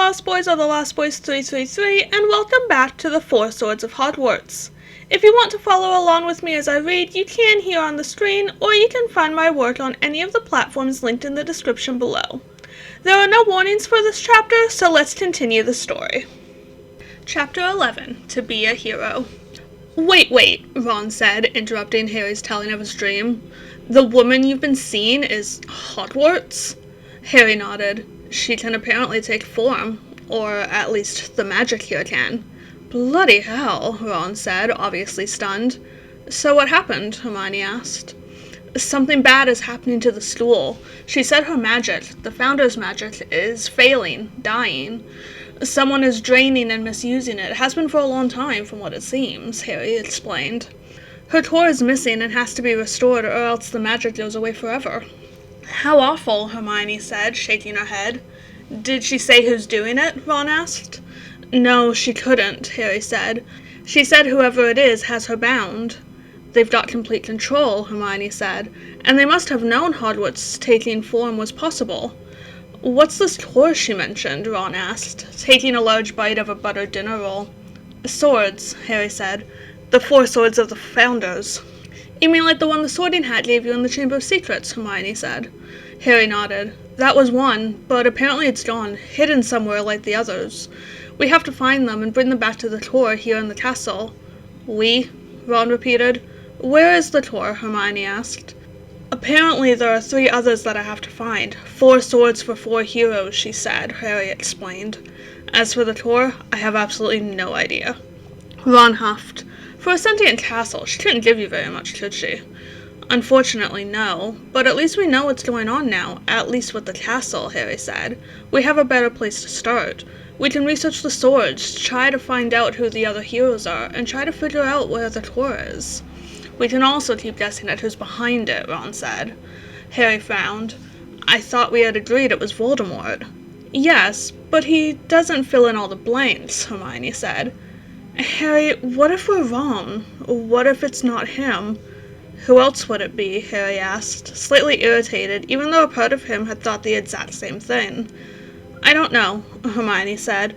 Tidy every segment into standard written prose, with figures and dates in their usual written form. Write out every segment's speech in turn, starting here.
Lost Boys are the Lost Boys 333, and welcome back to the Four Swords of Hogwarts. If you want to follow along with me as I read, you can here on the screen, or you can find my work on any of the platforms linked in the description below. There are no warnings for this chapter, so let's continue the story. Chapter 11, To Be a Hero. Wait, Ron said, interrupting Harry's telling of his dream. The woman you've been seeing is Hogwarts? Harry nodded. She can apparently take form, or at least the magic here can. Bloody hell, Ron said, obviously stunned. So what happened? Hermione asked. Something bad is happening to the school. She said her magic, the Founder's magic, is failing, dying. Someone is draining and misusing it. It has been for a long time, from what it seems, Harry explained. Her tour is missing and has to be restored, or else the magic goes away forever. How awful, Hermione said, shaking her head. Did she say who's doing it? Ron asked. No, she couldn't, Harry said. She said whoever it is has her bound. They've got complete control, Hermione said, and they must have known Hogwarts taking form was possible. What's this tour she mentioned? Ron asked, taking a large bite of a buttered dinner roll. Swords, Harry said. The Four Swords of the Founders. You mean like the one the Sorting Hat gave you in the Chamber of Secrets, Hermione said. Harry nodded. That was one, but apparently it's gone, hidden somewhere like the others. We have to find them and bring them back to the tour here in the castle. We? Ron repeated. Where is the tour? Hermione asked. Apparently there are 3 others that I have to find. 4 swords for 4 heroes, she said, Harry explained. As for the tour, I have absolutely no idea. Ron huffed. For a sentient castle, she couldn't give you very much, could she? Unfortunately, no. But at least we know what's going on now, at least with the castle, Harry said. We have a better place to start. We can research the swords, try to find out who the other heroes are, and try to figure out where the tour is. We can also keep guessing at who's behind it, Ron said. Harry frowned. I thought we had agreed it was Voldemort. Yes, but he doesn't fill in all the blanks, Hermione said. Harry, what if we're wrong? What if it's not him? Who else would it be? Harry asked, slightly irritated, even though a part of him had thought the exact same thing. I don't know, Hermione said,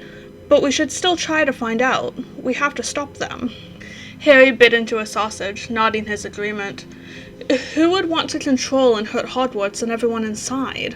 but we should still try to find out. We have to stop them. Harry bit into a sausage, nodding his agreement. Who would want to control and hurt Hogwarts and everyone inside?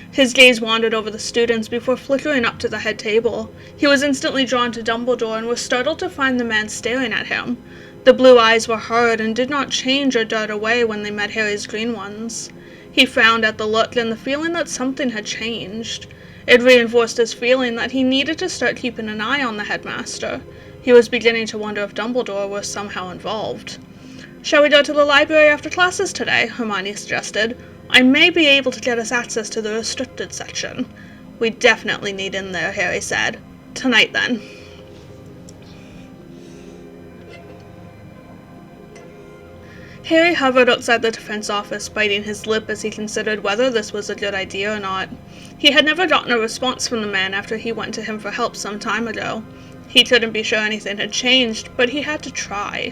His gaze wandered over the students before flickering up to the head table. He was instantly drawn to Dumbledore and was startled to find the man staring at him. The blue eyes were hard and did not change or dart away when they met Harry's green ones. He frowned at the look and the feeling that something had changed. It reinforced his feeling that he needed to start keeping an eye on the headmaster. He was beginning to wonder if Dumbledore was somehow involved. Shall we go to the library after classes today? Hermione suggested. I may be able to get us access to the restricted section. We definitely need in there, Harry said. Tonight, then. Harry hovered outside the defense office, biting his lip as he considered whether this was a good idea or not. He had never gotten a response from the man after he went to him for help some time ago. He couldn't be sure anything had changed, but he had to try.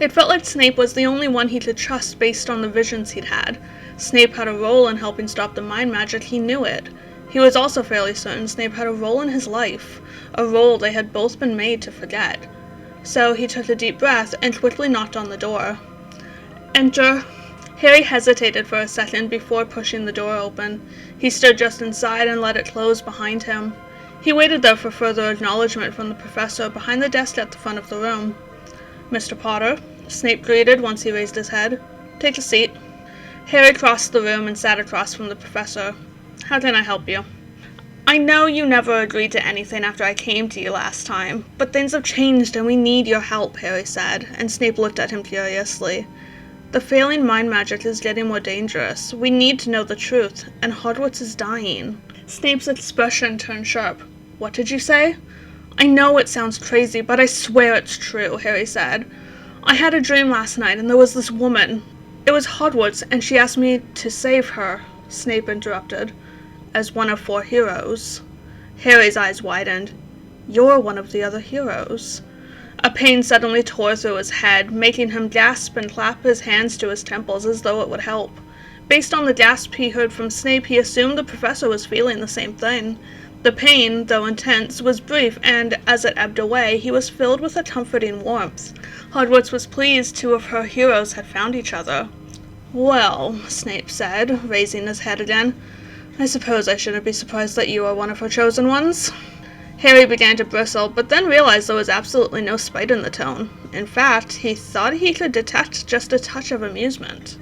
It felt like Snape was the only one he could trust based on the visions he'd had. Snape had a role in helping stop the mind magic, he knew it. He was also fairly certain Snape had a role in his life, a role they had both been made to forget. So he took a deep breath and quickly knocked on the door. Enter. Harry hesitated for a second before pushing the door open. He stood just inside and let it close behind him. He waited there for further acknowledgement from the professor behind the desk at the front of the room. Mr. Potter, Snape greeted once he raised his head. Take a seat. Harry crossed the room and sat across from the professor. How can I help you? I know you never agreed to anything after I came to you last time, but things have changed and we need your help, Harry said, and Snape looked at him curiously. The failing mind magic is getting more dangerous. We need to know the truth, and Hogwarts is dying. Snape's expression turned sharp. What did you say? I know it sounds crazy, but I swear it's true, Harry said. I had a dream last night, and there was this woman. It was Hogwarts, and she asked me to save her, Snape interrupted, as one of 4 heroes. Harry's eyes widened. You're one of the other heroes. A pain suddenly tore through his head, making him gasp and clap his hands to his temples as though it would help. Based on the gasp he heard from Snape, he assumed the professor was feeling the same thing. The pain, though intense, was brief, and as it ebbed away, he was filled with a comforting warmth. Hogwarts was pleased two of her heroes had found each other. "Well," Snape said, raising his head again, "I suppose I shouldn't be surprised that you are one of her chosen ones." Harry began to bristle, but then realized there was absolutely no spite in the tone. In fact, he thought he could detect just a touch of amusement.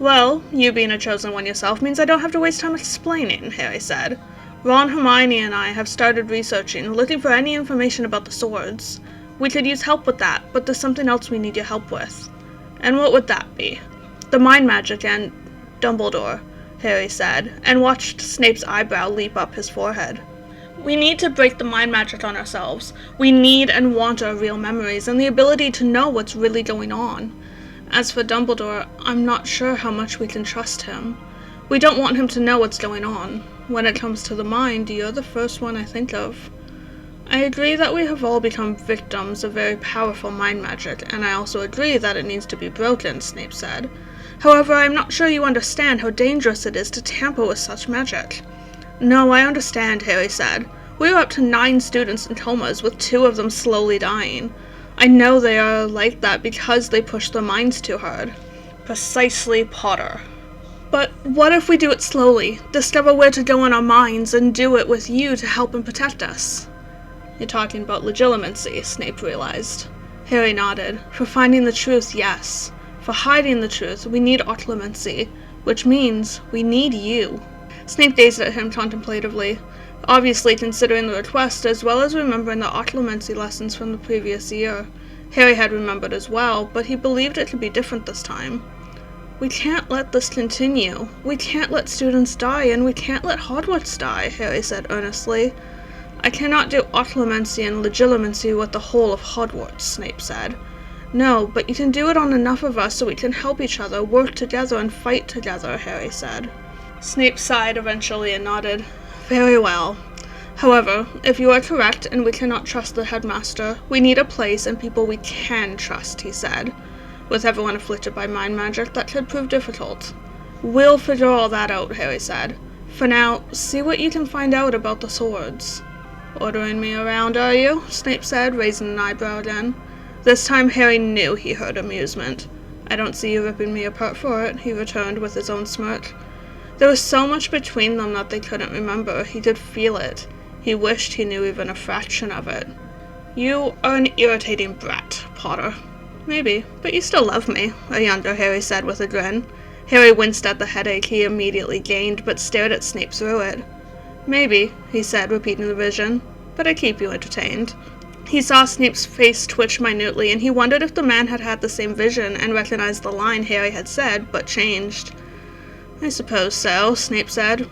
"Well, you being a chosen one yourself means I don't have to waste time explaining," Harry said. "Ron, Hermione, and I have started researching, looking for any information about the swords. We could use help with that, but there's something else we need your help with." "And what would that be?" "The mind magic and Dumbledore," Harry said, and watched Snape's eyebrow leap up his forehead. "We need to break the mind magic on ourselves. We need and want our real memories and the ability to know what's really going on. As for Dumbledore, I'm not sure how much we can trust him. We don't want him to know what's going on. When it comes to the mind, you're the first one I think of." "I agree that we have all become victims of very powerful mind magic, and I also agree that it needs to be broken," Snape said. "However, I'm not sure you understand how dangerous it is to tamper with such magic." "No, I understand," Harry said. "We are up to 9 students in comas, with 2 of them slowly dying. I know they are like that because they push their minds too hard." "Precisely, Potter." "But what if we do it slowly, discover where to go in our minds, and do it with you to help and protect us?" "You're talking about legitimacy," Snape realized. Harry nodded. "For finding the truth, yes. For hiding the truth, we need occlumency, which means we need you." Snape gazed at him contemplatively, obviously considering the request as well as remembering the occlumency lessons from the previous year. Harry had remembered as well, but he believed it could be different this time. "We can't let this continue. We can't let students die, and we can't let Hogwarts die," Harry said earnestly. "I cannot do occlumency and legitimacy with the whole of Hogwarts," Snape said. "No, but you can do it on enough of us so we can help each other, work together, and fight together," Harry said. Snape sighed eventually and nodded. "Very well. However, if you are correct and we cannot trust the headmaster, we need a place and people we can trust," he said. "With everyone afflicted by mind magic, that could prove difficult." "We'll figure all that out," Harry said. "For now, see what you can find out about the swords." "Ordering me around, are you?" Snape said, raising an eyebrow again. This time Harry knew he heard amusement. "I don't see you ripping me apart for it," he returned with his own smirk. There was so much between them that they couldn't remember. He could feel it. He wished he knew even a fraction of it. "You are an irritating brat, Potter." "Maybe, but you still love me," a younger Harry said with a grin. Harry winced at the headache he immediately gained, but stared at Snape through it. "Maybe," he said, repeating the vision, "but I keep you entertained." He saw Snape's face twitch minutely, and he wondered if the man had had the same vision and recognized the line Harry had said, but changed. "I suppose so," Snape said.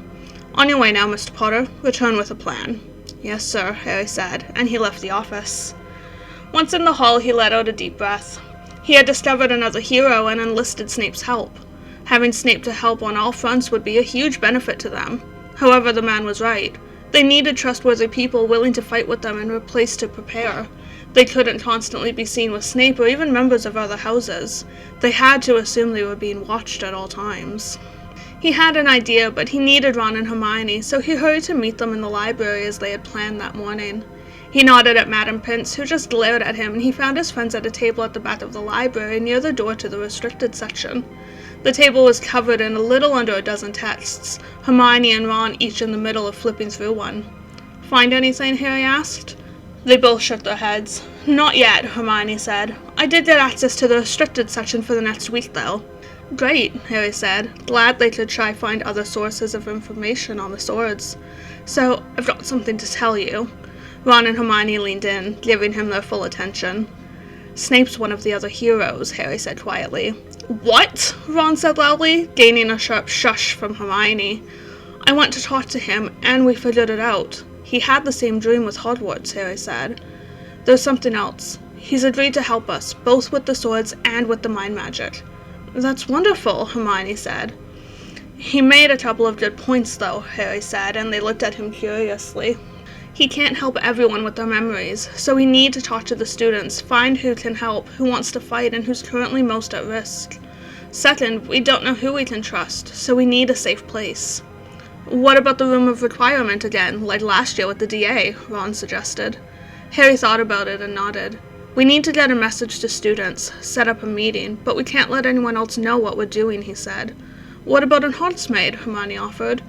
"On your way now, Mr. Potter. Return with a plan." "Yes, sir," Harry said, and he left the office. Once in the hall, he let out a deep breath. He had discovered another hero and enlisted Snape's help. Having Snape to help on all fronts would be a huge benefit to them. However, the man was right. They needed trustworthy people willing to fight with them and a place to prepare. They couldn't constantly be seen with Snape or even members of other houses. They had to assume they were being watched at all times. He had an idea, but he needed Ron and Hermione, so he hurried to meet them in the library as they had planned that morning. He nodded at Madame Pince, who just glared at him, and he found his friends at a table at the back of the library near the door to the restricted section. The table was covered in a little under a dozen texts, Hermione and Ron each in the middle of flipping through one. "Find anything?" Harry asked. They both shook their heads. "Not yet," Hermione said. "I did get access to the restricted section for the next week, though." "Great," Harry said, glad they could try find other sources of information on the swords. "So, I've got something to tell you." Ron and Hermione leaned in, giving him their full attention. "Snape's one of the other heroes," Harry said quietly. "What?" Ron said loudly, gaining a sharp shush from Hermione. "I went to talk to him, and we figured it out. He had the same dream with Hogwarts," Harry said. "There's something else. He's agreed to help us, both with the swords and with the mind magic." "That's wonderful," Hermione said. "He made a couple of good points, though," Harry said, and they looked at him curiously. "He can't help everyone with their memories, so we need to talk to the students, find who can help, who wants to fight, and who's currently most at risk. Second, we don't know who we can trust, so we need a safe place." What about the room of requirement again, like last year with the DA? Ron suggested. Harry thought about it and nodded. We need to get a message to students, set up a meeting, but we can't let anyone else know what we're doing, he said. What about an hogsmeade? Hermione offered.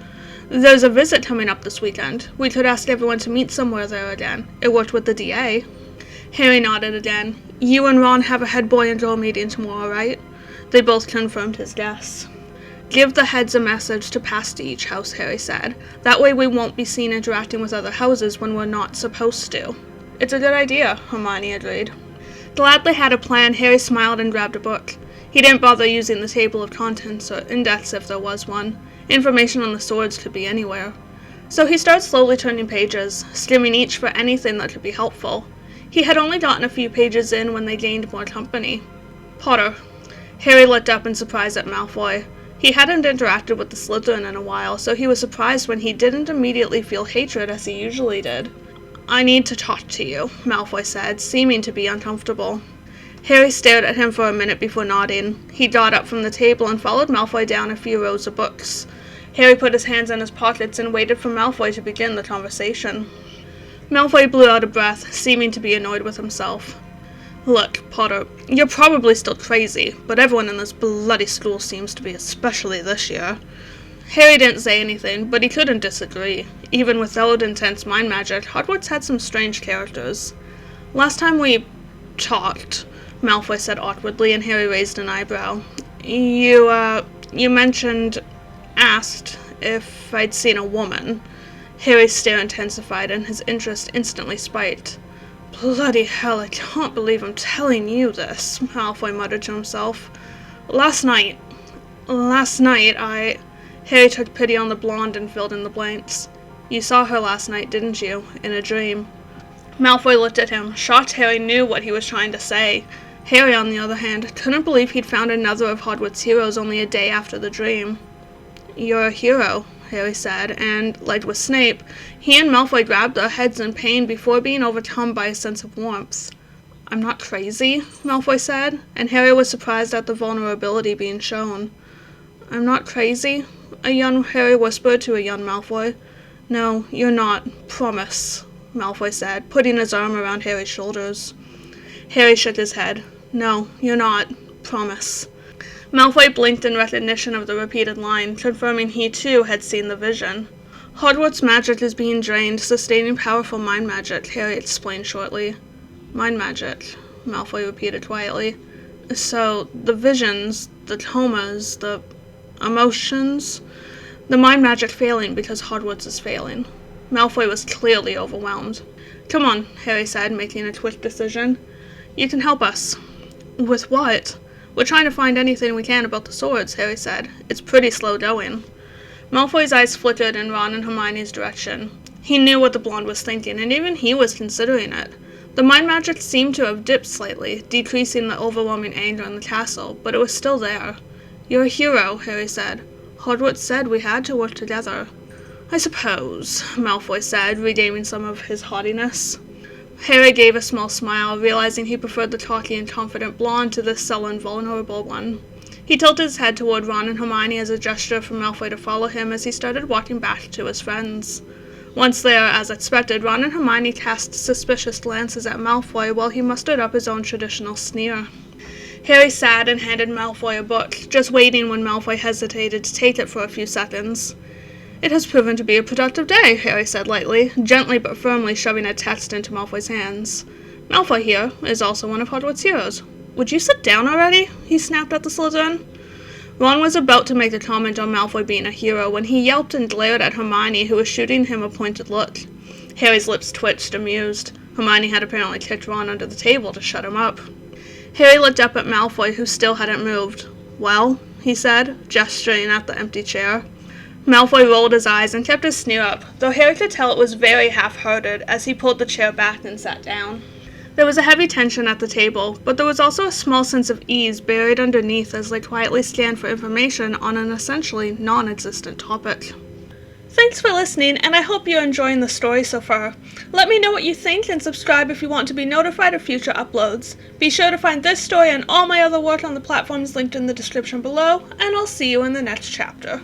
There's a visit coming up this weekend. We could ask everyone to meet somewhere there again. It worked with the DA. Harry nodded again. You and Ron have a head boy and girl meeting tomorrow, right? They both confirmed his guess. Give the heads a message to pass to each house, Harry said. That way we won't be seen interacting with other houses when we're not supposed to. It's a good idea, Hermione agreed. Glad they had a plan, Harry smiled and grabbed a book. He didn't bother using the table of contents or index if there was one. Information on the swords could be anywhere. So he started slowly turning pages, skimming each for anything that could be helpful. He had only gotten a few pages in when they gained more company. Potter. Harry looked up in surprise at Malfoy. He hadn't interacted with the Slytherin in a while, so he was surprised when he didn't immediately feel hatred as he usually did. I need to talk to you, Malfoy said, seeming to be uncomfortable. Harry stared at him for a minute before nodding. He got up from the table and followed Malfoy down a few rows of books. Harry put his hands in his pockets and waited for Malfoy to begin the conversation. Malfoy blew out a breath, seeming to be annoyed with himself. Look, Potter, you're probably still crazy, but everyone in this bloody school seems to be, especially this year. Harry didn't say anything, but he couldn't disagree. Even without intense mind magic, Hogwarts had some strange characters. Last time we talked, Malfoy said awkwardly, and Harry raised an eyebrow. You asked if I'd seen a woman. Harry's stare intensified, and his interest instantly spiked. Bloody hell, I can't believe I'm telling you this, Malfoy muttered to himself. Last night, Harry took pity on the blonde and filled in the blanks. You saw her last night, didn't you? In a dream. Malfoy looked at him, shocked Harry knew what he was trying to say. Harry, on the other hand, couldn't believe he'd found another of Hogwarts' heroes only a day after the dream. You're a hero, Harry said, and, like with Snape, he and Malfoy grabbed their heads in pain before being overcome by a sense of warmth. I'm not crazy, Malfoy said, and Harry was surprised at the vulnerability being shown. I'm not crazy, a young Harry whispered to a young Malfoy. No, you're not. Promise, Malfoy said, putting his arm around Harry's shoulders. Harry shook his head. No, you're not. Promise. Malfoy blinked in recognition of the repeated line, confirming he too had seen the vision. Hogwarts magic is being drained, sustaining powerful mind magic, Harry explained shortly. Mind magic, Malfoy repeated quietly. So, the visions, the comas, the emotions, the mind magic failing because Hogwarts is failing. Malfoy was clearly overwhelmed. Come on, Harry said, making a quick decision. You can help us. With what? We're trying to find anything we can about the swords, Harry said. It's pretty slow going. Malfoy's eyes flickered in Ron and Hermione's direction. He knew what the blonde was thinking, and even he was considering it. The mind magic seemed to have dipped slightly, decreasing the overwhelming anger in the castle, but it was still there. You're a hero, Harry said. Hogwarts said we had to work together. I suppose, Malfoy said, regaining some of his haughtiness. Harry gave a small smile, realizing he preferred the cocky and confident blonde to the sullen, vulnerable one. He tilted his head toward Ron and Hermione as a gesture for Malfoy to follow him as he started walking back to his friends. Once there, as expected, Ron and Hermione cast suspicious glances at Malfoy while he mustered up his own traditional sneer. Harry sat and handed Malfoy a book, just waiting when Malfoy hesitated to take it for a few seconds. It has proven to be a productive day, Harry said lightly, gently but firmly shoving a text into Malfoy's hands. Malfoy here is also one of Hogwarts' heroes. Would you sit down already? He snapped at the Slytherin. Ron was about to make a comment on Malfoy being a hero when he yelped and glared at Hermione, who was shooting him a pointed look. Harry's lips twitched, amused. Hermione had apparently kicked Ron under the table to shut him up. Harry looked up at Malfoy, who still hadn't moved. Well, he said, gesturing at the empty chair. Malfoy rolled his eyes and kept his sneer up, though Harry could tell it was very half-hearted as he pulled the chair back and sat down. There was a heavy tension at the table, but there was also a small sense of ease buried underneath as they quietly scanned for information on an essentially non-existent topic. Thanks for listening, and I hope you're enjoying the story so far. Let me know what you think and subscribe if you want to be notified of future uploads. Be sure to find this story and all my other work on the platforms linked in the description below, and I'll see you in the next chapter.